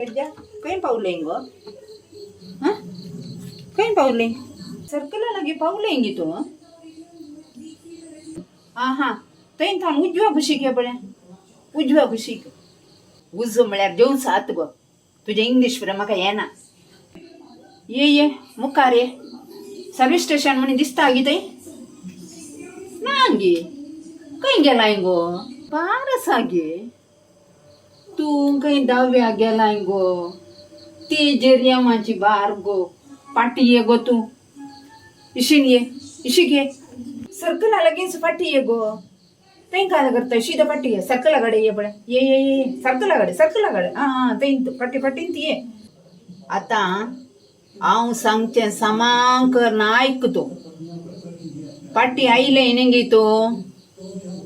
Kerja, kau yang pauling go? Hah? Kau yang pauling? Circle lagi pauling gitu? Aha, तो इंसान उजवा खुशी के पडे उजवा खुशी उजव म्हळ्यार जेवण सात गो तुझे इंग्लिश बरं म्हाका येना ये मुखार ये सर्विस स्टेशन म्हणे दिसता गी थंय ना गे खंय गेलाय गो पारसा गे तू खंय धाव्या गेलाय गो ती जेरियामाची बार गो पाटी ये गो तू इशिन ये इशिक ये सर्कल लगेच पाटी ये गो ते काय करतोय सीधा पाटी आहे सर्कल आगाडे ये बळे ये सर्कल आगाडे हा ते पाटी ती ये आता हांव सांगचे सामान कर ना ऐकतो पाटी आईले नेंगी तो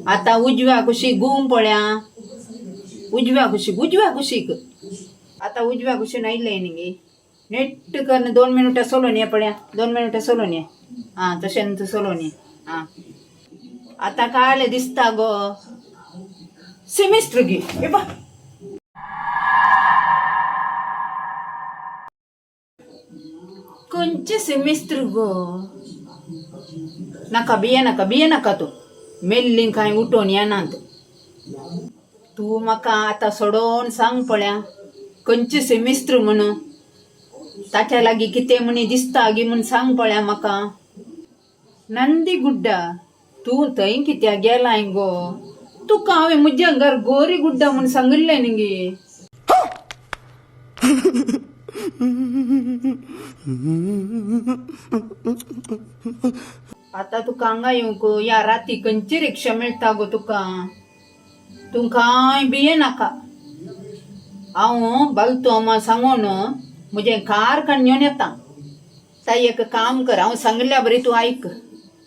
आता उजव्या कुशी घुम पळ्या उजव्या कुशीक आता उजव्या कुशीन आईले नेंगी नेट कर 2 मिनिटं सोलून ये पळ्या 2 मिनिटं सोलून ये हा तशें तू सोलून ये हा आता काय दिसता गो सेमिस्टर गे ए बा कोणचे सेमिस्टर गो नका बिये नका तू मेल्लीं काय उठोन येनात तू म्हाका आता सोडोन सांग पळ्या खंयचे सेमिस्टर म्हणून ताच्या लागीं कितें म्हणी दिसता गी म्हूण सांग पळ्या म्हाका नंदी गुड्डा तू थंय कित्याक गेलाय गो तुका हांवें म्हज्या घर गोरी गुड्डा म्हूण सांगिल्लें न्ही गे आता तुका हांगा येवंक या राती खंयची रिक्षा मेळटा गो तुका तू कांय भिये नाका हांव बालतो सांगून म्हजें कार काडून घेवन येता ताई एक काम कर हांव सांगिल्ल्या बरी तूं आयक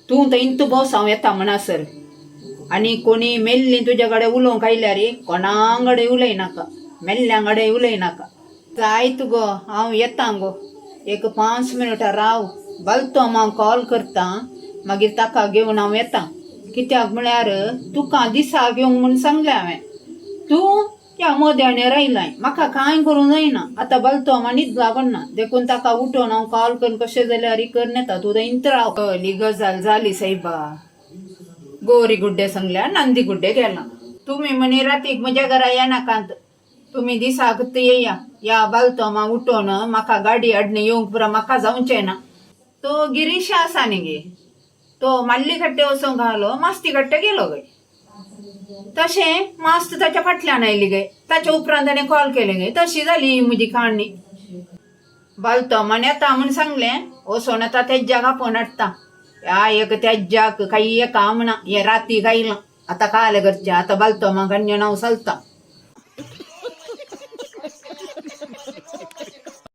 तू थंय बस हांव येता म्हणसर आनी कोणी मेल्लीं तुज्या कडेन उलोवंक आयल्या रे कोणांगडे उलय नाका मेल्ल्यांगडे उलय नाका जायत गो हांव येता गो एक 5 मिनटां राव बालतो हांव कॉल करता मागीर ताका घेवन हांव येता कित्याक म्हळ्यार तुका दिसा घेवंक म्हूण सांगलें हांवें तूं त्या मोद्याने रायलाय म्हाका कांय करूंक जायना आतां बालतो हांव न्हीद लागना देखून ताका उठोवन हांव कॉल करून कशें जाल्यार कर येता तूं थंयच राव गजाल जाली सायबा गोरी गुड्डे सांगल्यार नंदी गुड्डे गेला तुमी म्हणे रातीक म्हज्या घरा येनाकांत तुमी दिसाक येया या बालतो हांव उठोवन म्हाका गाडी हाडून येवंक पुरो म्हाका जावचें ना तो गिरीश आसा न्ही गे तो माल्ली कट्टे वचोंक आलो मास्ती कट्टे गेलो गय तशें मास्त ताच्या फाटल्यान आयली गे ताच्या उपरांत ताणें कॉल केलें गे तशी जाली म्हजी काणी बालतो म्हण येता म्हूण सांगलें वचोन आतां तेज्याक आपोवन हाडटा ह्या एक तेज्याक काही काम ना हे राती गायलां आतां काल करचें आतां बालतो म्हाका घेवन हांव चलता